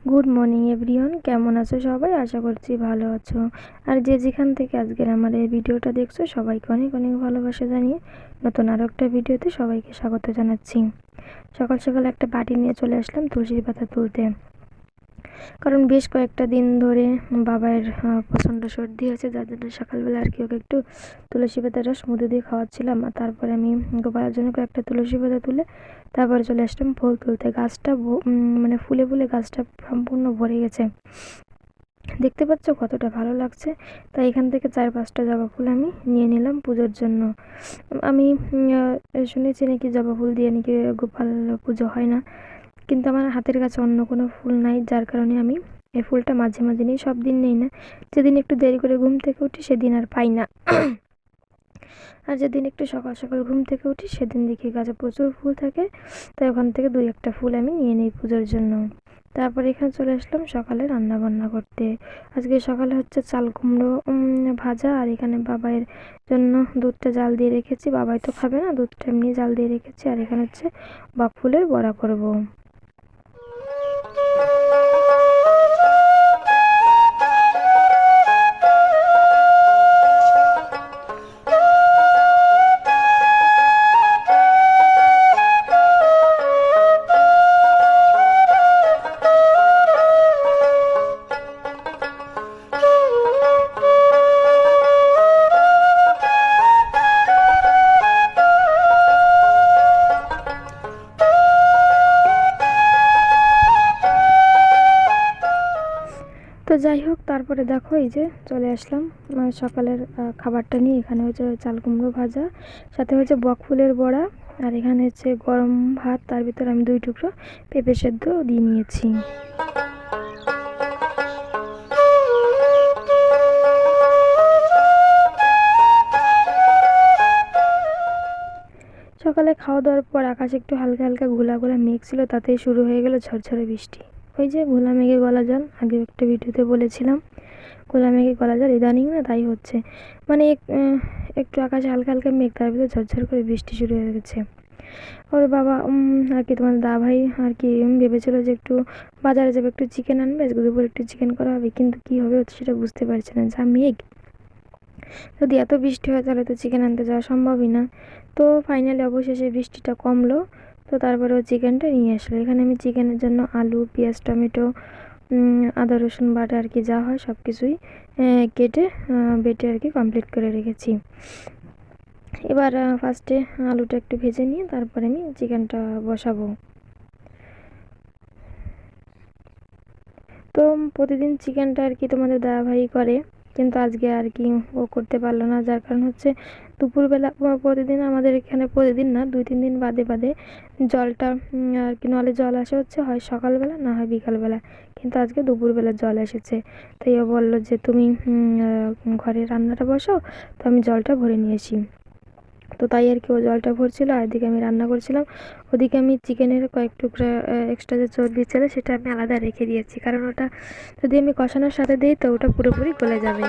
Good morning everyone, কেমন আছো সবাই? আশা করছি ভালো আছো। আর যে যেখান থেকে আজকের আমার এই ভিডিওটা দেখছো সবাইকে অনেক অনেক ভালোবাসা জানিয়ে নতুন আরও একটা ভিডিওতে সবাইকে স্বাগত জানাচ্ছি। সকাল সকাল একটা বাটি নিয়ে চলে আসলাম তুলসীর পাতা তুলতে, কারণ বেশ কয়েকটা দিন ধরে বাবার প্রচণ্ড সর্দি হয়েছে, যার জন্য সকালবেলা আর কি ওকে একটু তুলসী পাতার রস মধু দিয়ে খাওয়াচ্ছিলাম। আর তারপরে আমি গোপালের জন্য কয়েকটা তুলসী পাতা তুলে তারপরে চলে আসলাম ফুল তুলতে। গাছটা মানে ফুলে ফুলে গাছটা সম্পূর্ণ ভরে গেছে, দেখতে পাচ্ছ কতটা ভালো লাগছে। তাই এখান থেকে 4-5টা জবা ফুল আমি নিয়ে নিলাম পুজোর জন্য। আমি শুনেছি নাকি জবা ফুল দিয়ে নাকি গোপাল পুজো হয় না, কিন্তু আমার হাতের কাছে অন্য কোনো ফুল নাই, যার কারণে আমি এই ফুলটা মাঝে মাঝে নিই, সব দিন নেই না। যেদিন একটু দেরি করে ঘুম থেকে উঠি সেদিন আর পাই না, আর যেদিন একটু সকাল সকাল ঘুম থেকে উঠি সেদিন দেখি গাছে প্রচুর ফুল থাকে, তাই ওখান থেকে 2-1টা ফুল আমি নিয়ে নিই পুজোর জন্য। তারপর এখানে চলে আসলাম সকালে রান্না বান্না করতে। আজকে সকালে হচ্ছে চাল কুমড়ো ভাজা, আর এখানে বাবাইয়ের জন্য দুধটা জাল দিয়ে রেখেছি। বাবাই তো খাবে না, দুধটা এমনি জাল দিয়ে রেখেছি। আর এখানে হচ্ছে বক ফুলের বড়া করব। তো যাই হোক, তারপরে দেখো এই যে চলে আসলাম সকালের খাবারটা নিয়ে। এখানে হচ্ছে চাল কুমড়ো ভাজা, সাথে হচ্ছে বক ফুলের বড়া, আর এখানে হচ্ছে গরম ভাত, তার ভিতরে আমি 2 টুকরো পেঁপে সেদ্ধ দিয়ে নিয়েছি। সকালে খাওয়া দাওয়ার পর আকাশে একটু হালকা হালকা ঘোলা ঘোলা মেঘ ছিল, তাতেই শুরু হয়ে গেল ঝরঝরে বৃষ্টি। ওই যে ঘোলা মেঘে গলা জল, আগে একটা ভিডিওতে বলেছিলাম ঘোলা মেঘে গলা জল, ইদানিং না তাই হচ্ছে। মানে একটু আকাশে হালকা হালকা মেঘ, তার ভিতরে ঝরঝর করে বৃষ্টি শুরু হয়ে গেছে। ওর বাবা আর কি তোমার দা ভাই আর কি ভেবেছিল যে একটু বাজারে যাবে, একটু চিকেন আনবে, আজকে দুপুরে একটু চিকেন করা হবে, কিন্তু কী হবে সেটা বুঝতে পারছে না। যা মেঘ, যদি এত বৃষ্টি হয় তাহলে তো চিকেন আনতে যাওয়া সম্ভবই না। তো ফাইনালি অবশেষে বৃষ্টিটা কমলো, তো তারপরে ও চিকেনটা নিয়ে আসলো। এখানে আমি চিকেনের জন্য আলু, পেঁয়াজ, টমেটো, আদা রসুন বাটা আর কি যা হয় সব কিছুই কেটে বেটে আর কি কমপ্লিট করে রেখেছি। এবার ফার্স্টে আলুটা একটু ভেজে নিয়ে তারপরে আমি চিকেনটা বসাবো। তো প্রতিদিন চিকেনটা আর কি তোমাদের দাদাভাই করে, কিন্তু আজকে আর কি ও করতে পারলো না, যার কারণ হচ্ছে দুপুরবেলা প্রতিদিন আমাদের এখানে, প্রতিদিন না 2-3 দিন বাদে বাদে জলটা আর কি নলে জল আসে হচ্ছে হয় সকালবেলা না হয় বিকালবেলা, কিন্তু আজকে দুপুরবেলা জল এসেছে। তাই ও বললো যে তুমি ঘরে রান্নাটা বসাও, তো আমি জলটা ভরে নিয়ে আসি। তো তাই আর কি ও জলটা ভরছিল, আর এদিকে আমি রান্না করছিলাম। ওদিকে আমি চিকেনের কয়েক টুকরা এক্সট্রা যে চর্বি ছিল সেটা আমি আলাদা রেখে দিয়েছি, কারণ ওটা যদি আমি কষানোর সাথে দিই তো ওটা পুরোপুরি গলে যাবে।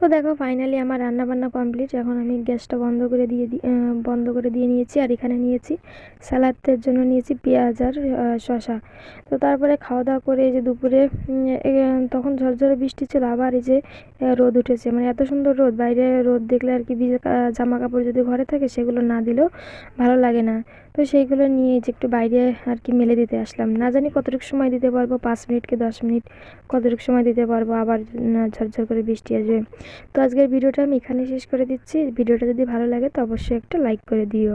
তো দেখো ফাইনালি আমার রান্না বান্না কমপ্লিট। এখন আমি গ্যাসটা বন্ধ করে দিয়ে নিয়েছি। আর এখানে নিয়েছি স্যালাডের জন্য নিয়েছি পেঁয়াজ আর শসা। তো তারপরে খাওয়া দাওয়া করে এই যে দুপুরে তখন ঝরঝরে বৃষ্টি ছিল, আবার এই যে রোদ উঠেছে। মানে এত সুন্দর রোদ, বাইরে রোদ দেখলে আর কি ভিজে জামা কাপড় যদি ঘরে থাকে সেগুলো না দিলেও ভালো লাগে না। তো সেইগুলো নিয়ে যে একটু বাইরে আর কি মেলে দিতে আসলাম। না জানি কতটুকু সময় দিতে পারবো, 5 মিনিট কি 10 মিনিট কতটুকু সময় দিতে পারবো, আবার ঝরঝর করে বৃষ্টি আসবে। তো আজকের ভিডিওটা আমি এখানে শেষ করে দিচ্ছি। ভিডিওটা যদি ভালো লাগে তো অবশ্যই একটা লাইক করে দিও।